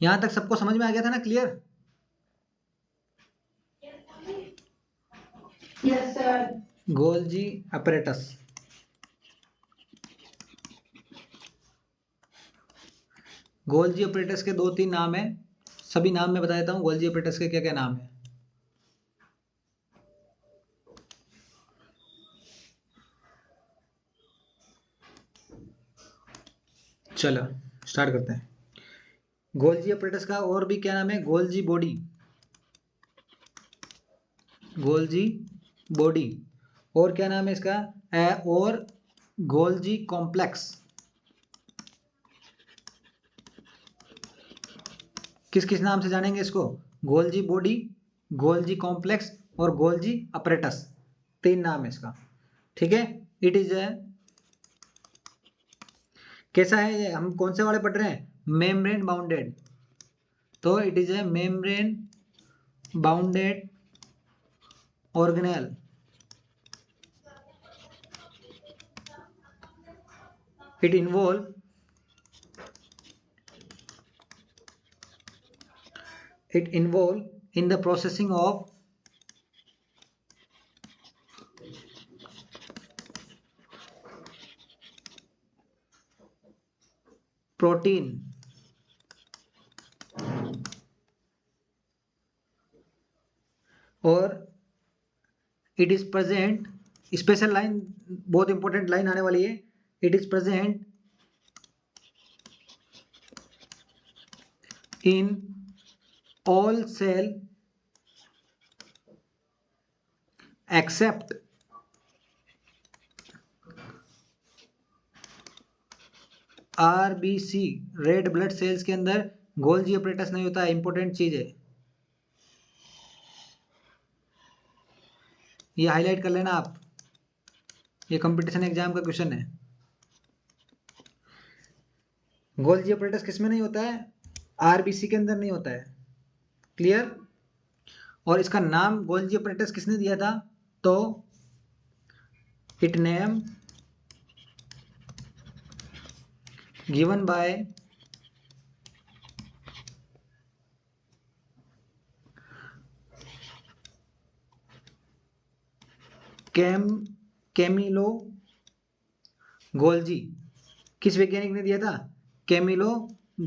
यहां तक सबको समझ में आ गया था ना? Clear? Yes sir. Golgi apparatus. Golgi apparatus के 2-3 नाम है, सभी नाम मैं बता देता हूँ। गोल्जी अपरेटस के क्या क्या नाम है। चलो स्टार्ट करते हैं। गोल्जी अपरेटस का और भी क्या नाम है? Golgi body, Golgi body. और क्या नाम है इसका? और गोल्जी कॉम्प्लेक्स। किस किस नाम से जानेंगे इसको? गोल्जी बॉडी, गोल्जी कॉम्प्लेक्स और गोल्जी अपरेटस, 3 नाम है इसका। ठीक है। इट इज कैसा है ये? हम कौन से वाले पढ़ रहे हैं? Membrane bounded. तो it is a membrane bounded organelle. It involve in the processing of protein और it is present, special line, बहुत इंपॉर्टेंट लाइन आने वाली है। It is present in all cell except RBC, red blood cells के अंदर Golgi apparatus नहीं होता है। इंपॉर्टेंट चीज है, ये हाईलाइट कर लेना आप, ये कंपटीशन एग्जाम का क्वेश्चन है। गोल्जी अपरेटस किस में नहीं होता है? आरबीसी के अंदर नहीं होता है। क्लियर? और इसका नाम गोल्जी अपरेटस किसने दिया था? तो it name given by Camillo Golgi. किस वैज्ञानिक ने दिया था? कैमिलो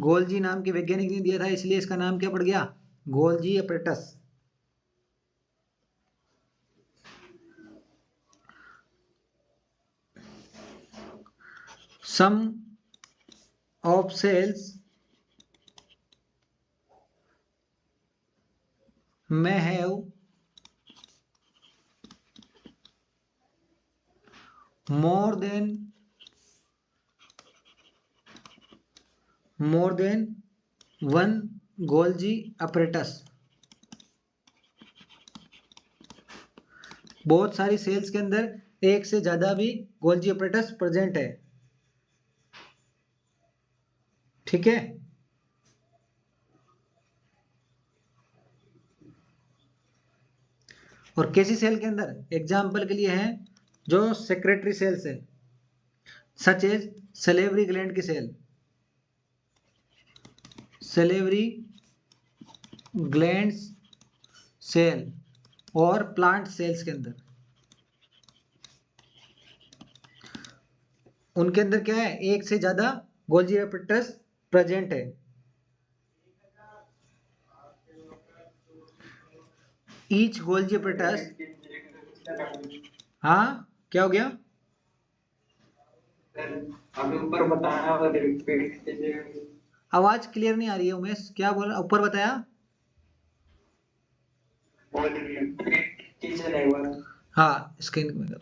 गोल्जी नाम के वैज्ञानिक ने दिया था, इसलिए इसका नाम क्या पड़ गया? Golgi apparatus. Some of cells may have more than one Golgi apparatus। बहुत सारी सेल्स के अंदर एक से ज्यादा भी गोल्जी अपरेटस प्रेजेंट है। ठीक है। और कैसी सेल के अंदर? एग्जाम्पल के लिए है जो सेक्रेटरी सेल्स है, सच एज सलेवरी ग्लैंड की सेल, सलेवरी ग्लैंड्स सेल और प्लांट सेल्स के अंदर, उनके अंदर क्या है? एक से ज्यादा गोल्जी अपरेटस प्रेजेंट है। ईच गोल्जी अपरेटस, हाँ क्या हो गया? अभी ऊपर बताया और रिपीट कीजिए। आवाज क्लियर नहीं आ रही है उमेश, क्या बोल? ऊपर बताया हाँ, स्क्रीन में कर।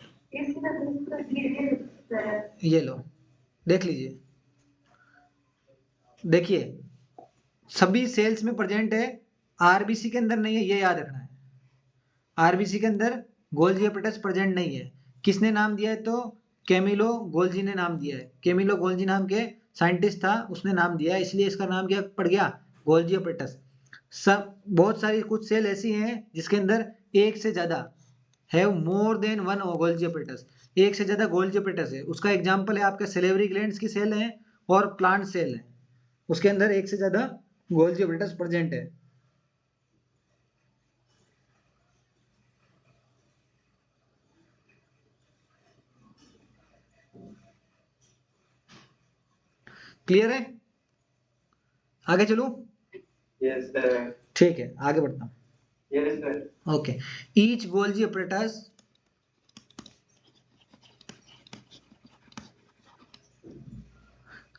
ये लो देख लीजिए। देखिए सभी सेल्स में प्रेजेंट है, आरबीसी के अंदर नहीं है, ये याद रखना है। आरबीसी के अंदर गोल्जी अपरेटस प्रेजेंट नहीं है। किसने नाम दिया है? तो कैमिलो गोल्जी ने नाम दिया है। कैमिलो गोल्जी नाम के साइंटिस्ट था, उसने नाम दिया है, इसलिए इसका नाम क्या पड़ गया? Golgi apparatus. सब बहुत सारी कुछ सेल ऐसी हैं जिसके अंदर एक से ज्यादा have more than one Golgi apparatus, एक से ज्यादा गोल्जी अपरेटस है। उसका एग्जांपल है आपके सलेवरी ग्लैंड्स की सेल है और प्लांट सेल है, उसके अंदर एक से ज्यादा गोल्जी ऑपरेटर्स प्रेजेंट है। क्लियर है? आगे चलूं? Yes, sir. ठीक है, आगे बढ़ता हूं। Yes, sir. Okay, each Golgi operators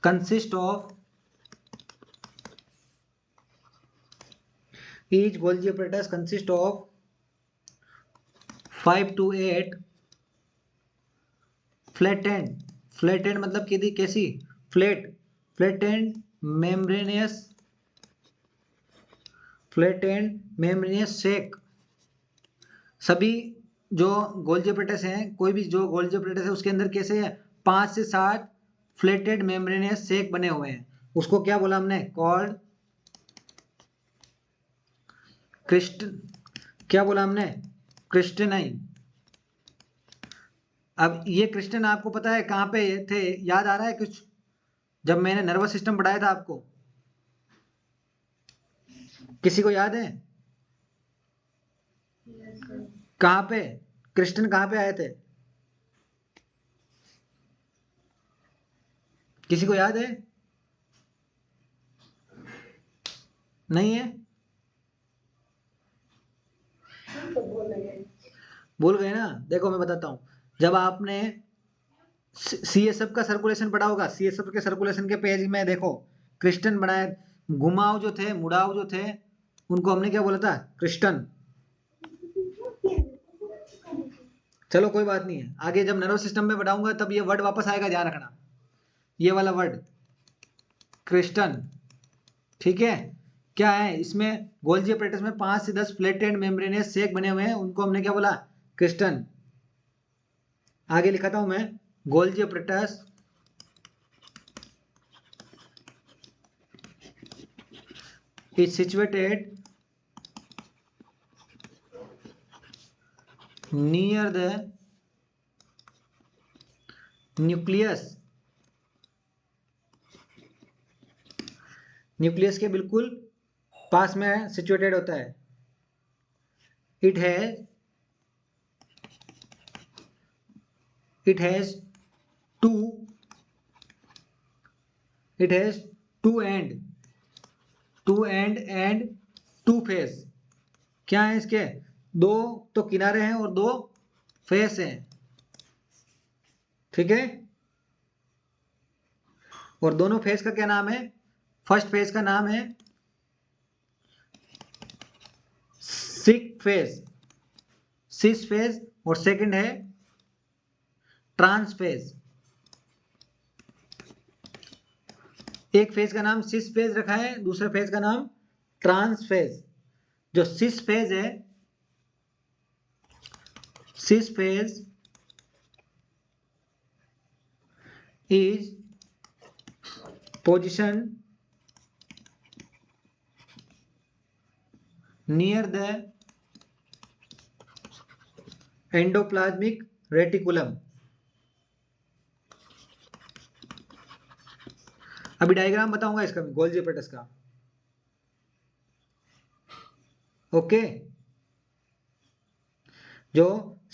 consist of each Golgi apparatus consist of 5 to 8 flat and मतलब कि कैसी फ्लैट एंड मेम्ब्रेनियस शेक। सभी जो गोल्जी ऑपरेटर्स हैं, कोई भी जो गोल्जी ऑपरेटर्स है उसके अंदर कैसे है 5 से 7 फ्लैटेड मेम्ब्रेनियस शेक बने हुए हैं। उसको क्या बोला हमने? कॉल्ड क्या बोला हमने? क्रिस्टनाइन। अब ये क्रिस्टन आपको पता है कहाँ पे थे? याद आ रहा है कुछ? जब मैंने नर्वस सिस्टम पढ़ाया था आपको, किसी को याद है? कहाँ पे क्रिस्टन कहाँ पे आए थे? किसी को याद है? नहीं है? भूल गए ना? देखो मैं बताता हूं। जब आपने सीएसएफ का सर्कुलेशन पढ़ा होगा, सीएसएफ के सर्कुलेशन के पेज में देखो क्रिस्टन बनाए, घुमाव जो थे, मुड़ाव जो थे, उनको हमने क्या बोला था? क्रिस्टन। चलो कोई बात नहीं है, आगे जब नर्वस सिस्टम में पढ़ाऊंगा तब ये वर्ड वापस आएगा, ध्यान रखना ये वाला वर्ड क्रिस्टन। ठीक है? क्या है इसमें? गोल्जी ऑपरेटर्स में 5 से 10 फ्लैटेड मेम्ब्रेनियस शेक बने हुए हैं, उनको हमने क्या बोला? क्रिस्टन। आगे लिखाता हूं मैं, Golgi operators is situated near the nucleus, nucleus के बिल्कुल पास में सिचुएटेड होता है। It has two end two face. क्या है इसके? दो तो किनारे हैं और दो फेस हैं। ठीक है? और दोनों फेस का क्या नाम है? फर्स्ट फेस का नाम है सिस फेज और सेकंड है ट्रांस फेज। एक फेज का नाम सिस फेज रखा है, दूसरे फेज का नाम ट्रांस फेज। जो सिस फेज है, cis phase is position near the endoplasmic reticulum. अभी डायग्राम बताऊंगा इसका, गोल्जी ऑपरेटर्स का। ओके? जो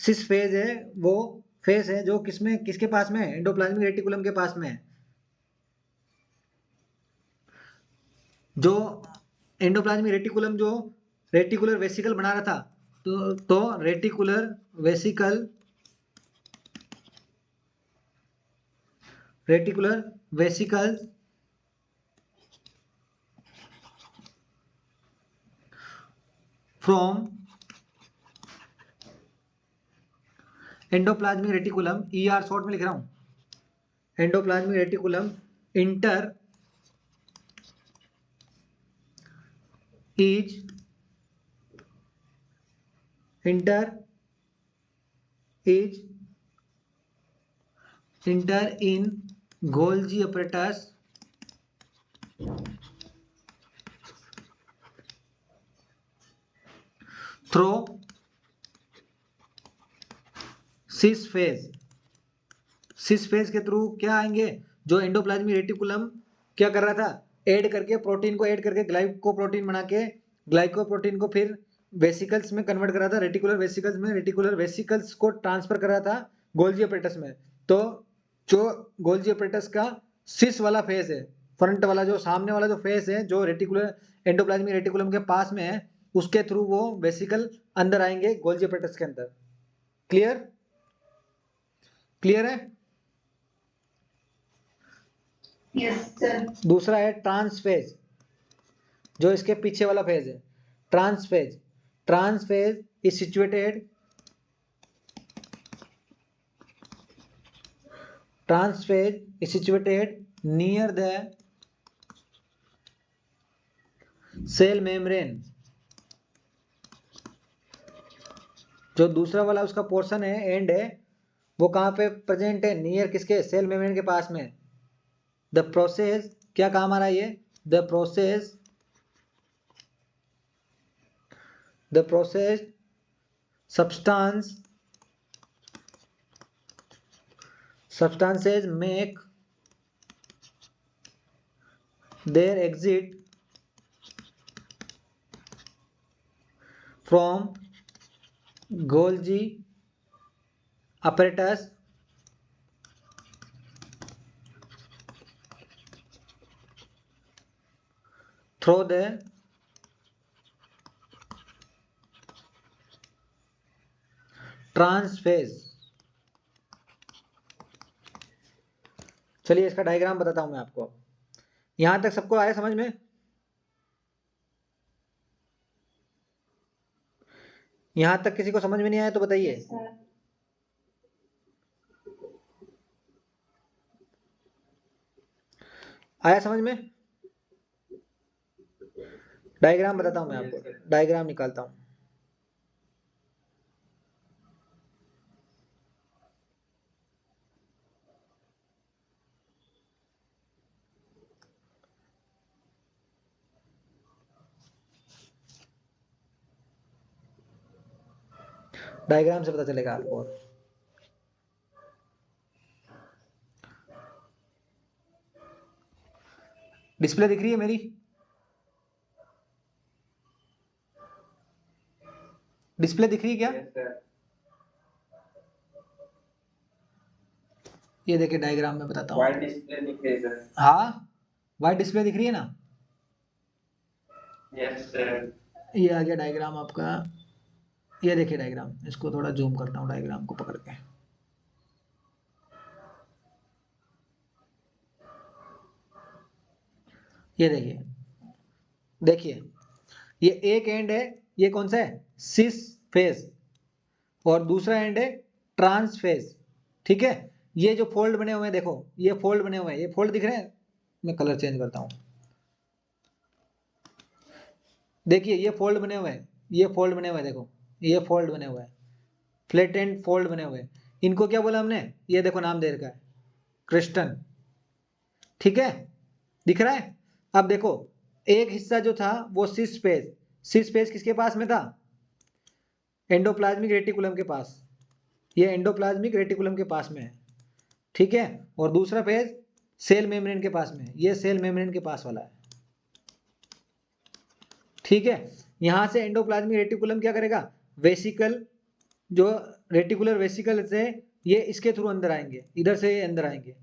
सिस फेज है वो फेज है जो किसमें, किसके पास में? एंडोप्लाज्मिक रेटिकुलम के पास में है। जो एंडोप्लाज्मिक रेटिकुलम जो रेटिकुलर वेसिकल बना रहा था, तो reticular vesicle from endoplasmic reticulum, ER short में लिख रहा हूं, endoplasmic reticulum enter in Golgi apparatus through cis face के थ्रू क्या आएंगे? जो एंडोप्लाज्मिक रेटिकुलम क्या कर रहा था? ऐड करके प्रोटीन को ऐड करके ग्लाइकोप्रोटीन बना के ग्लाइकोप्रोटीन को फिर वेसिकल्स में कन्वर्ट करा था, रेटिकुलर वेसिकल्स में, रेटिकुलर वेसिकल्स को ट्रांसफर करा था गोल्जी अपरेटस में। तो जो गोल्जी अपरेटस का सिस वाला फेस है, फ्रंट वाला जो सामने वाला जो फेस है जो रेटिकुलर एंडोप्लाज्मिक रेटिकुलम के पास में है, उसके थ्रू वो वेसिकल अंदर आएंगे गोल्जी अपरेटस के अंदर। क्लियर? क्लियर है? Yes sir. दूसरा है ट्रांसफेज, जो इसके पीछे वाला फेज है, trans face. Trans face is situated near the cell membrane. जो दूसरा वाला उसका पोर्शन है, एंड है, वो कहां पे प्रेजेंट है? नियर किसके? सेल मेम्ब्रेन के पास में। द प्रोसेस क्या काम आ रहा है ये? The process substances make their exit from Golgi apparatus through the trans phase. चलिए इसका डायग्राम बताता हूं मैं आपको। यहां तक सबको आया समझ में? यहां तक किसी को समझ में नहीं आया तो बताइए। आया समझ में? डायग्राम बताता हूं मैं आपको, डायग्राम निकालता हूं। डायग्राम से पता चलेगा आपको। डिस्प्ले दिख रही है मेरी? डिस्प्ले दिख रही है क्या? ये देखिए डायग्राम में बताता हूँ। वाइट डिस्प्ले दिख रही है सर। हाँ, वाइट डिस्प्ले दिख रही है ना? Yes sir. ये आ गया डायग्राम आपका। ये देखिए डायग्राम, इसको थोड़ा जूम करता हूँ डायग्राम को पकड़ के। ये देखिए, देखिए ये एक एंड है, ये कौन सा है? सिस फेज, और दूसरा एंड है ट्रांस फेज। ठीक है, ये जो फोल्ड बने हुए हैं, देखो ये फोल्ड बने हुए हैं, ये फोल्ड दिख रहे हैं? मैं कलर चेंज करता हूं। देखिए ये फोल्ड बने हुए हैं, ये फोल्ड बने हुए हैं, देखो ये फोल्ड बने हुए हैं, फ्लैट एंड फोल्ड बने हुए हैं। इनको क्या बोला हमने? ये देखो नाम दे रखा है क्रिस्टन। ठीक है, दिख रहा है? अब देखो एक हिस्सा जो था वो सिस स्पेस, सिस स्पेस किसके पास में था? एंडोप्लाज्मिक रेटिकुलम के पास। ये एंडोप्लाज्मिक रेटिकुलम के पास में है। ठीक है, और दूसरा फेज सेल मेम्ब्रेन के पास में, ये सेल मेम्ब्रेन के पास वाला है। ठीक है, यहां से एंडोप्लाज्मिक रेटिकुलम क्या करेगा? वेसिकल, जो रेटिकुलर वेसिकल से ये इसके थ्रू अंदर आएंगे, इधर से ये अंदर आएंगे।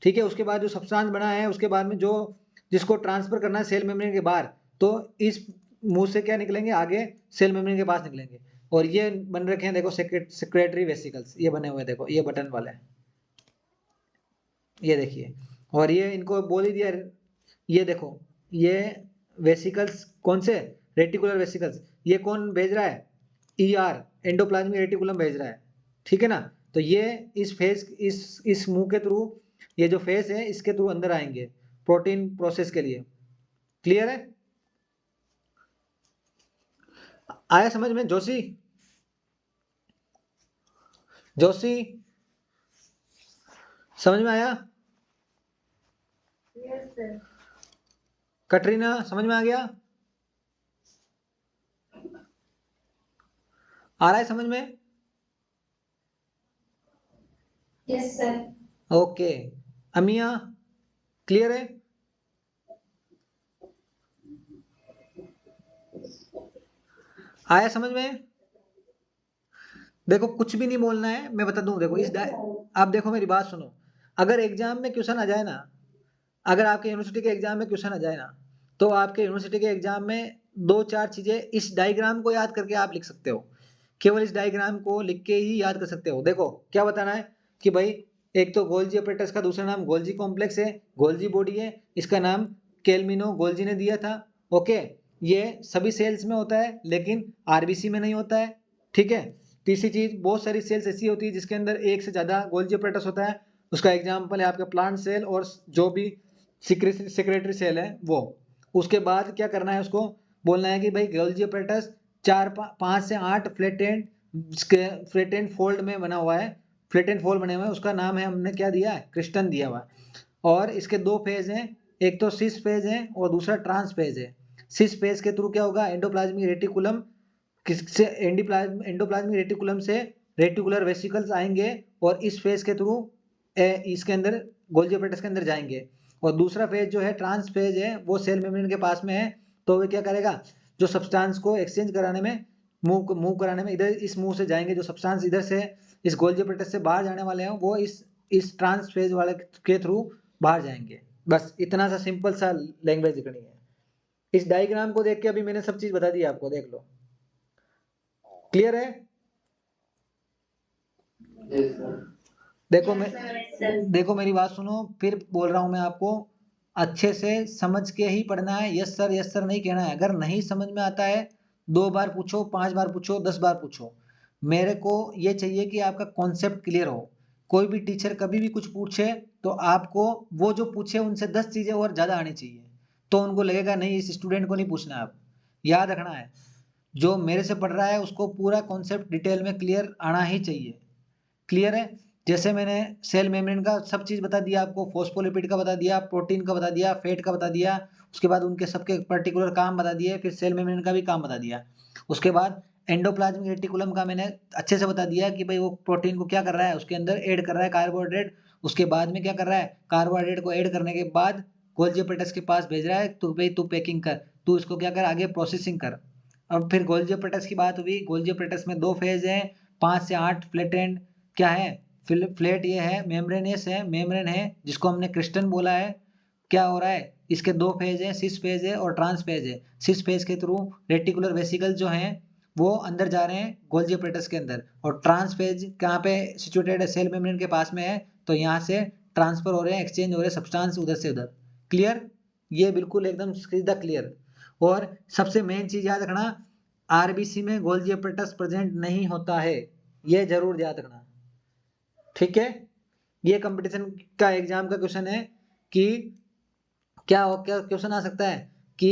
ठीक है, उसके बाद जो सब्सटेंस बना है, उसके बाद में जो जिसको ट्रांसफर करना है सेल मेम्ब्रेन के बाहर, तो इस मुंह से क्या निकलेंगे? आगे सेल मेम्ब्रेन के पास निकलेंगे। और ये बन रखे हैं देखो सेक्रेटरी वेसिकल्स, ये बने हुए देखो, ये बटन वाले हैं, ये देखिए। और ये इनको बोल ही दिया, ये देखो ये वेसिकल्स कौन से? Reticular vesicles. ये कौन भेज रहा है? ईआर, एंडोप्लाज्मिक रेटिकुलम भेज रहा है। ठीक है ना? तो ये इस फेस, इस मुंह के थ्रू, ये जो फेस है इसके थ्रू अंदर आएंगे प्रोटीन प्रोसेस के लिए। क्लियर है? आया समझ में जोशी? जोशी समझ में आया? Yes sir. कटरीना समझ में आ गया? आ रहा है समझ में? Yes sir. ओके, अमिया क्लियर है? आया समझ में? देखो कुछ भी नहीं बोलना है, मैं बता दूं। देखो आप देखो मेरी बात सुनो। अगर एग्जाम में क्वेश्चन आ जाए ना, अगर आपके यूनिवर्सिटी के एग्जाम में क्वेश्चन आ जाए ना, तो आपके यूनिवर्सिटी के एग्जाम में दो चार चीजें, इस डायग्राम को याद करके आप लिख सकते हो। केवल इस डायग्राम को लिख के ही याद कर सकते हो। देखो क्या बताना है कि भाई एक तो गोल्जी अपरेटस का दूसरा नाम गोल्जी कॉम्प्लेक्स है, गोल्जी बॉडी है, इसका नाम केल्मिनो गोल्जी ने दिया था। ओके, ये सभी सेल्स में होता है लेकिन आरबीसी में नहीं होता है। ठीक है। तीसरी चीज, बहुत सारी सेल्स ऐसी होती है जिसके अंदर एक से ज्यादा गोल्जी अपरेटस होता है। उसका एग्जाम्पल है आपका प्लांट सेल और जो भी सेक्रेटरी सेल है वो। उसके बाद क्या करना है, उसको बोलना है कि भाई गोल्जी अपरेटस 5 से 8 फ्लैट एंड फोल्ड में बना हुआ है, फ्लैट एंड फोल्ड बने हुए हैं, उसका नाम है, हमने क्या दिया है, क्रिस्टन दिया हुआ है। और इसके दो फेज हैं, एक तो सिस फेज है और दूसरा ट्रांस फेज है। सिस फेज के थ्रू क्या होगा, एंडोप्लाज्मिक रेटिकुलम, किससे, एंडोप्लाज्मिक रेटिकुलम से रेटिकुलर वेसिकल्स आएंगे और इस फेज के थ्रू इसके अंदर गोल्जी अपरेटस के अंदर जाएंगे। और दूसरा फेज जो है ट्रांस फेज है, वो सेल मेम्ब्रेन के पास में है, तो वो क्या करेगा, जो सब्सटेंस को एक्सचेंज कराने में, मूव कराने में, इधर इस मुंह से जाएंगे, जो सब्सटेंस इधर से इस गोल्जी अपरेटस से बाहर जाने वाले हैं वो इस ट्रांस फेज वाले के थ्रू बाहर जाएंगे। बस इतना सा सिंपल सा लैंग्वेज लिखनी है। इस डायग्राम को देख के अभी मैंने सब चीज बता दी आपको, देख लो। क्लियर है? Yes, sir. देखो Yes, मैं sir. Yes, sir. देखो मेरी बात सुनो, फिर बोल रहा हूं मैं आपको, अच्छे से समझ के ही पढ़ना है। यस सर नहीं कहना है। अगर नहीं समझ में आता है 2 बार पूछो, 5 बार पूछो, 10 बार पूछो। मेरे को ये चाहिए कि आपका कॉन्सेप्ट क्लियर हो। कोई भी टीचर कभी भी कुछ पूछे तो आपको वो जो पूछे उनसे 10 चीजें और ज्यादा आनी चाहिए, तो उनको लगेगा नहीं इस स्टूडेंट को नहीं पूछना है। आप याद रखना है, जो मेरे से पढ़ रहा है उसको पूरा कॉन्सेप्ट डिटेल में क्लियर आना ही चाहिए। क्लियर है? जैसे मैंने सेल मेम्ब्रेन का सब चीज बता दिया आपको, फोस्फोलिपिड का बता दिया, प्रोटीन का बता दिया, फैट का बता दिया, उसके बाद उनके सबके पर्टिकुलर काम बता दिए, फिर सेल मेम्ब्रेन का भी काम बता दिया। उसके बाद एंडोप्लाज्मिक रेटिकुलम का मैंने अच्छे से बता दिया कि भाई वो प्रोटीन को क्या कर रहा है, उसके अंदर ऐड कर रहा है कार्बोहाइड्रेट। उसके बाद में क्या कर रहा है, कार्बोहाइड्रेट को ऐड करने के बाद गोल्जी अपरेटस के पास भेज रहा है, तो भाई तू पैकिंग कर, तू इसको क्या कर, आगे प्रोसेसिंग कर। अब फिर गोल्जी अपरेटस की बात हुई। गोल्जी अपरेटस में 2 फेज है, 5 से 8 फ्लैट एंड क्या है, फ्लैट ये है, मेम्ब्रेनियस है, मेम्ब्रेन है जिसको हमने क्रिस्टन बोला है। क्या हो रहा है, इसके 2 फेज है, सिस फेज है और ट्रांस फेज है। सिस फेज के थ्रू रेटिकुलर वेसिकल जो हैं वो अंदर जा रहे हैं गोल्जी अपरेटस के अंदर, और ट्रांस फेज कहाँ पे सिचुएटेड है, सेल मेम्ब्रेन के पास में है, तो यहाँ से ट्रांसफर हो रहे हैं, एक्सचेंज हो रहे हैं सब्सटेंस उधर से उधर। क्लियर? ये बिल्कुल एकदम सीधा क्लियर। और सबसे मेन चीज याद रखना, आरबीसी में गोल्जी अपरेटस प्रेजेंट नहीं होता है, ये जरूर याद रखना। ठीक है? ये कंपटीशन का एग्जाम का क्वेश्चन है कि क्या क्वेश्चन आ सकता है कि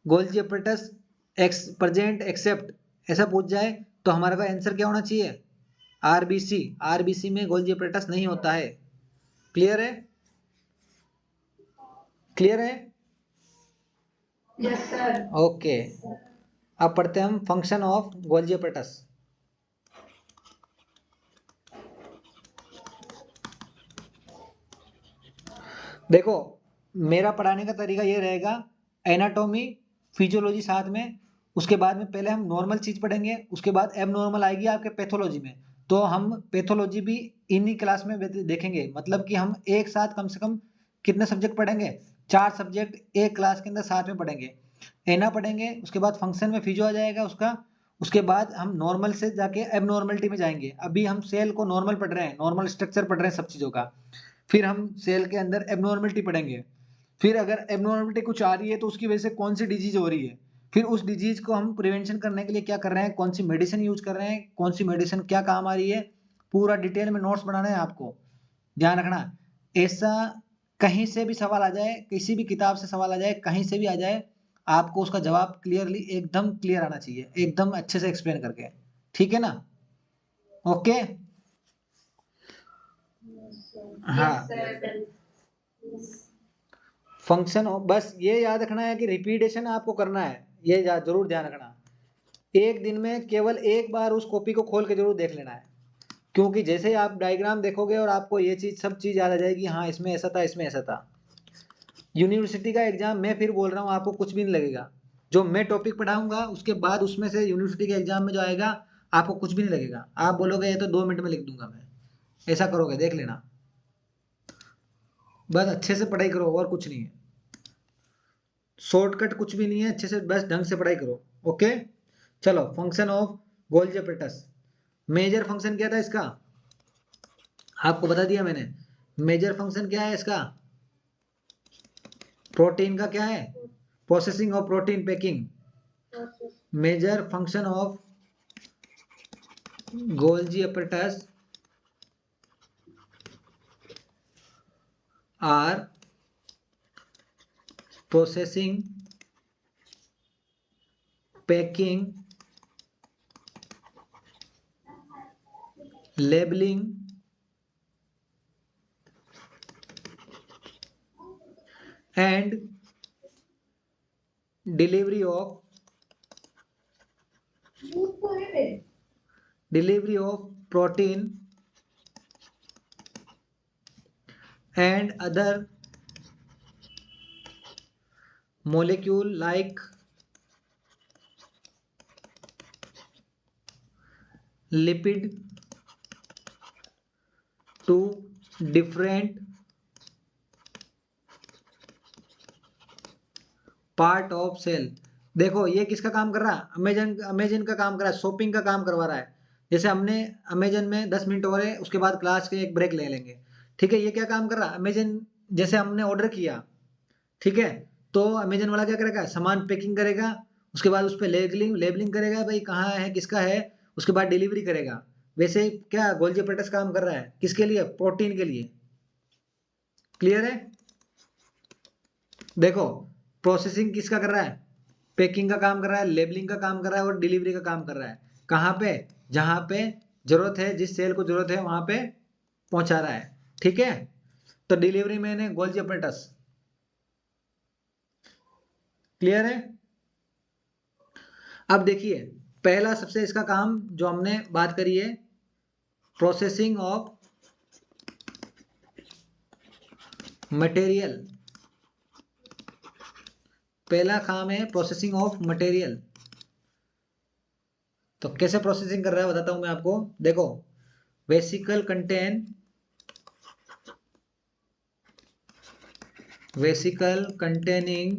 Golgi apparatus x present except, ऐसा पूछ जाए तो हमारा का आंसर क्या होना चाहिए, आरबीसी। आरबीसी में गोल्जी अपरेटस नहीं होता है। क्लियर है? क्लियर है? Yes, sir. ओके, अब पढ़ते हैं हम फंक्शन ऑफ गोल्जी अपरेटस। देखो मेरा पढ़ाने का तरीका ये रहेगा, एनाटॉमी फिजियोलॉजी साथ में, उसके बाद में पहले हम नॉर्मल चीज पढ़ेंगे, उसके बाद एबनॉर्मल आएगी आपके पैथोलॉजी में, तो हम पैथोलॉजी भी इन्हीं क्लास में देखेंगे। मतलब कि हम एक साथ कम से कम कितने सब्जेक्ट पढ़ेंगे, 4 सब्जेक्ट एक क्लास के अंदर साथ में पढ़ेंगे। एना पढ़ेंगे, उसके बाद फंक्शन में फिजियो आ जाएगा उसका, उसके बाद हम नॉर्मल से जाके एबनॉर्मलिटी में जाएंगे। अभी हम सेल को नॉर्मल पढ़ रहे हैं, नॉर्मल स्ट्रक्चर पढ़ रहे हैं सब चीजों का। फिर हम सेल के अंदर एबनॉर्मलिटी पढ़ेंगे, फिर अगर एबनॉर्मलिटी कुछ आ रही है तो उसकी वजह से कौन सी डिजीज हो रही है, फिर उस डिजीज को हम प्रिवेंशन करने के लिए क्या कर रहे हैं, कौन सी मेडिसिन यूज कर रहे हैं, कौन सी मेडिसिन क्या काम आ रही है, पूरा डिटेल में नोट्स बनाना है आपको। ध्यान रखना, ऐसा कहीं से भी सवाल आ जाए, किसी भी किताब से सवाल आ जाए, कहीं से भी आ जाए, आपको उसका जवाब क्लियरली एकदम क्लियर आना चाहिए, एकदम अच्छे से एक्सप्लेन करके। ठीक है ना? ओके। हाँ, Yes, sir. Yes. फंक्शन हो, बस ये याद रखना है कि रिपीटेशन आपको करना है, ये जरूर ध्यान रखना। एक दिन में केवल एक बार उस कॉपी को खोल के जरूर देख लेना है, क्योंकि जैसे ही आप डायग्राम देखोगे और आपको ये चीज सब चीज याद आ जाएगी, हाँ इसमें ऐसा था, इसमें ऐसा था। यूनिवर्सिटी का एग्जाम मैं फिर बोल रहा हूँ आपको कुछ भी नहीं लगेगा, जो मैं टॉपिक पढ़ाऊंगा उसके बाद उसमें से यूनिवर्सिटी के एग्जाम में जो आएगा आपको कुछ भी नहीं लगेगा, आप बोलोगे ये तो 2 मिनट में लिख दूंगा मैं, ऐसा करोगे, देख लेना। बस अच्छे से पढ़ाई करो और कुछ नहीं है, शॉर्टकट कुछ भी नहीं है, अच्छे से बस ढंग से पढ़ाई करो। ओके चलो, function of Golgi apparatus. Major function क्या था इसका, आपको बता दिया मैंने। मेजर फंक्शन क्या है इसका, प्रोटीन का क्या है, processing of protein packing. Major function of Golgi apparatus are processing, packing, labeling and delivery of protein and other molecule like lipid to different part of cell. देखो ये किसका काम कर रहा है, अमेजन का काम कर रहा है, शॉपिंग का काम करवा रहा है। जैसे हमने अमेजन में 10 मिनट और है, उसके बाद क्लास के एक ब्रेक ले लेंगे, ठीक है। ये क्या काम कर रहा है, अमेजन जैसे हमने ऑर्डर किया, ठीक है, तो अमेजन वाला क्या करेगा, सामान पैकिंग करेगा, उसके बाद उस पर लेबलिंग करेगा, भाई कहाँ है किसका है, उसके बाद डिलीवरी करेगा। वैसे क्या गोल्जी apparatus काम कर रहा है, किसके लिए, प्रोटीन के लिए। क्लियर है। देखो प्रोसेसिंग किसका कर रहा है, पैकिंग का काम कर रहा है, लेबलिंग का काम कर रहा है और डिलीवरी का काम कर रहा है। कहाँ पे, जहां पे जरूरत है, जिस सेल को जरूरत है वहां पे पहुंचा रहा है, ठीक है। तो डिलीवरी मैन है गोल्जी apparatus। क्लियर है। अब देखिए पहला सबसे इसका काम जो हमने बात करी है, प्रोसेसिंग ऑफ मटेरियल। पहला काम है प्रोसेसिंग ऑफ मटेरियल। तो कैसे प्रोसेसिंग कर रहा है बताता हूं मैं आपको। देखो vesicle containing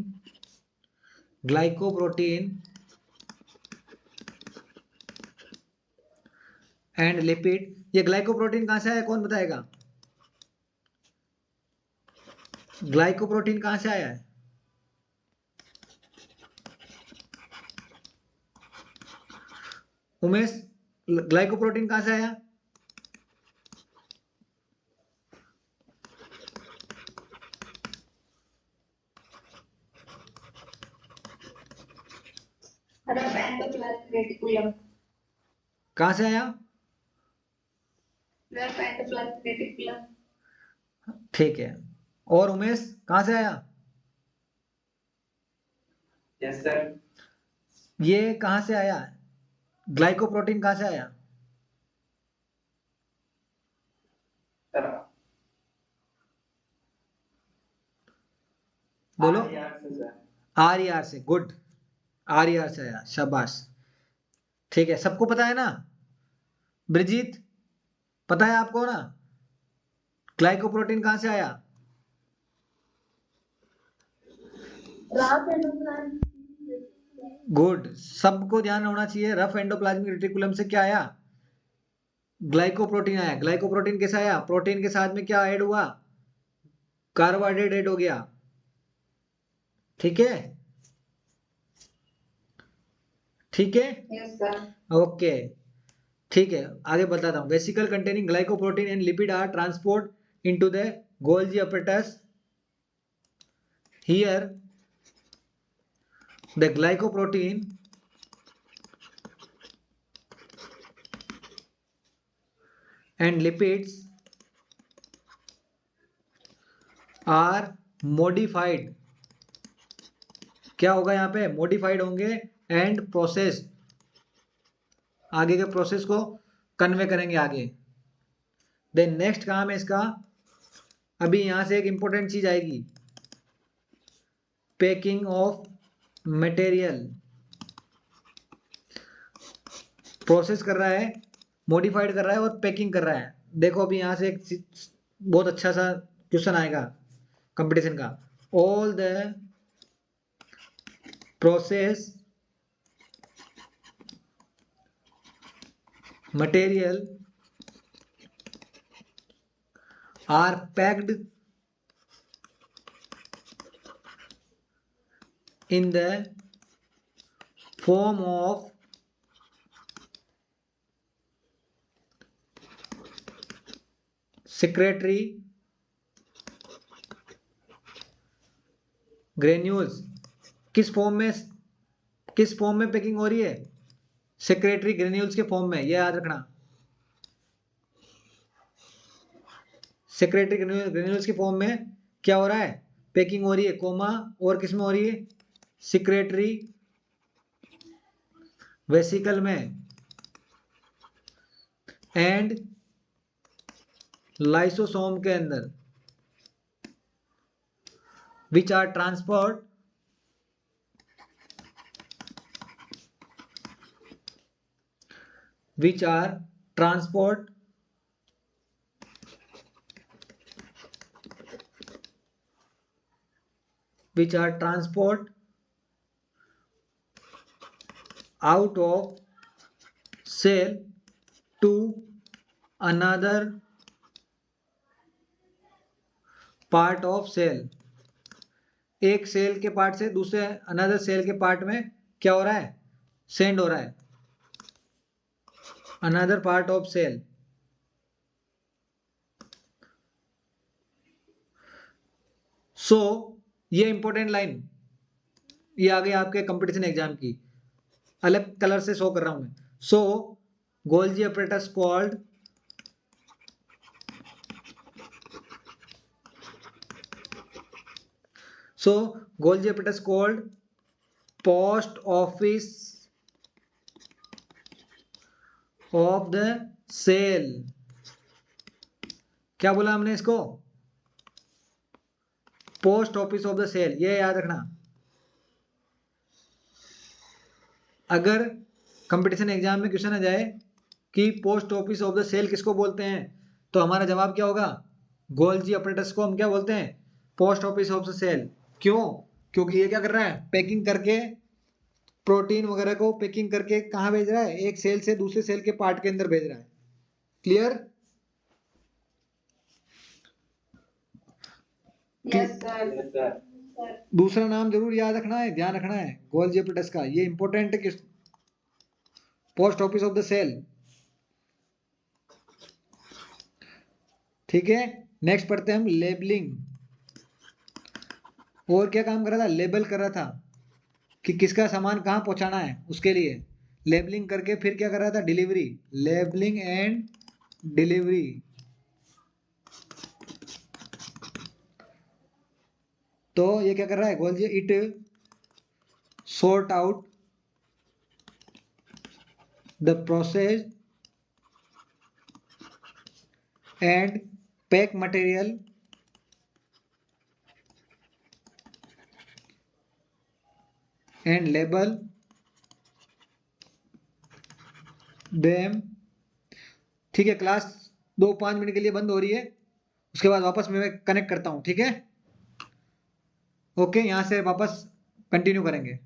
glycoprotein and lipid. ये ग्लाइकोप्रोटीन कहां से आया, कौन बताएगा, ग्लाइकोप्रोटीन कहां से आया है। उमेश, ग्लाइकोप्रोटीन कहां से आया, कहां से आया, ठीक है। और उमेश कहां से आया, यस सर। ये कहां से आया, ग्लाइकोप्रोटीन कहां से आया, बोलो। आर से, गुड, आर से आया, शाबाश, ठीक है। सबको पता है ना, ब्रिजीत पता है आपको ना, ग्लाइकोप्रोटीन कहां से आया, गुड, सबको ध्यान होना चाहिए। रफ एंडोप्लाज्मिक रेटिकुलम से क्या आया, ग्लाइकोप्रोटीन आया। ग्लाइकोप्रोटीन कैसे आया, प्रोटीन के साथ में क्या ऐड हुआ, कार्बोहाइड्रेट ऐड हो गया, ठीक है, ठीक है, ओके, ठीक है। आगे बताता हूं। Vesicle containing glycoprotein and lipid are transport into the Golgi apparatus। Here the glycoprotein and lipids are modified। क्या होगा यहाँ पे, modified होंगे and processed, आगे के प्रोसेस को कन्वे करेंगे आगे। देन नेक्स्ट काम है इसका, अभी यहां से एक इंपॉर्टेंट चीज आएगी, पैकिंग ऑफ मटेरियल प्रोसेस कर रहा है, मॉडिफाइड कर रहा है और पैकिंग कर रहा है। देखो अभी यहां से एक बहुत अच्छा सा क्वेश्चन आएगा कंपटीशन का। All the process material are packed in the form of secretory granules। किस फॉर्म में पैकिंग हो रही है? सेक्रेटरी ग्रेन्यूल्स के फॉर्म में, ये याद रखना। सेक्रेटरी ग्रेन्यूल्स के फॉर्म में क्या हो रहा है? पैकिंग हो रही है, कोमा, और किस में हो रही है? सेक्रेटरी वेसिकल में एंड लाइसोसोम के अंदर, which are transport which are transport out of cell to another part of cell। एक सेल के पार्ट से दूसरे अनदर सेल के पार्ट में क्या हो रहा है? सेंड हो रहा है, अनदर पार्ट ऑफ सेल। सो ये इंपॉर्टेंट लाइन, ये आ गई आपके कंपटीशन एग्जाम की, अलग कलर से शो कर रहा हूं मैं। So Golgi apparatus called post office of the cell. क्या बोला हमने इसको? Post office of the cell, ये याद रखना। अगर कंपटीशन एग्जाम में क्वेश्चन आ जाए कि post office of the cell किसको बोलते हैं, तो हमारा जवाब क्या होगा? गोल्जी apparatus को हम क्या बोलते हैं? Post office of the cell. क्यों? क्योंकि ये क्या कर रहा है? पैकिंग करके प्रोटीन वगैरह को पैकिंग करके कहाँ भेज रहा है? एक सेल से दूसरे सेल के पार्ट के अंदर भेज रहा है। क्लियर? Yes, sir. दूसरा नाम जरूर याद रखना है, ध्यान रखना है गोल्जी apparatus का, ये इंपॉर्टेंट है। Post office of the cell. ठीक है, नेक्स्ट पढ़ते हैं हम लेबलिंग। और क्या काम कर रहा था? लेबल कर रहा था कि किसका सामान कहाँ पहुंचाना है, उसके लिए लेबलिंग करके फिर क्या कर रहा था? Delivery, labelling and delivery. तो ये क्या कर रहा है Golgi? It sort out the process and pack material and label them. ठीक है, क्लास 2-5 मिनट के लिए बंद हो रही है, उसके बाद वापस मैं कनेक्ट करता हूं। ठीक है, ओके, यहां से वापस कंटिन्यू करेंगे।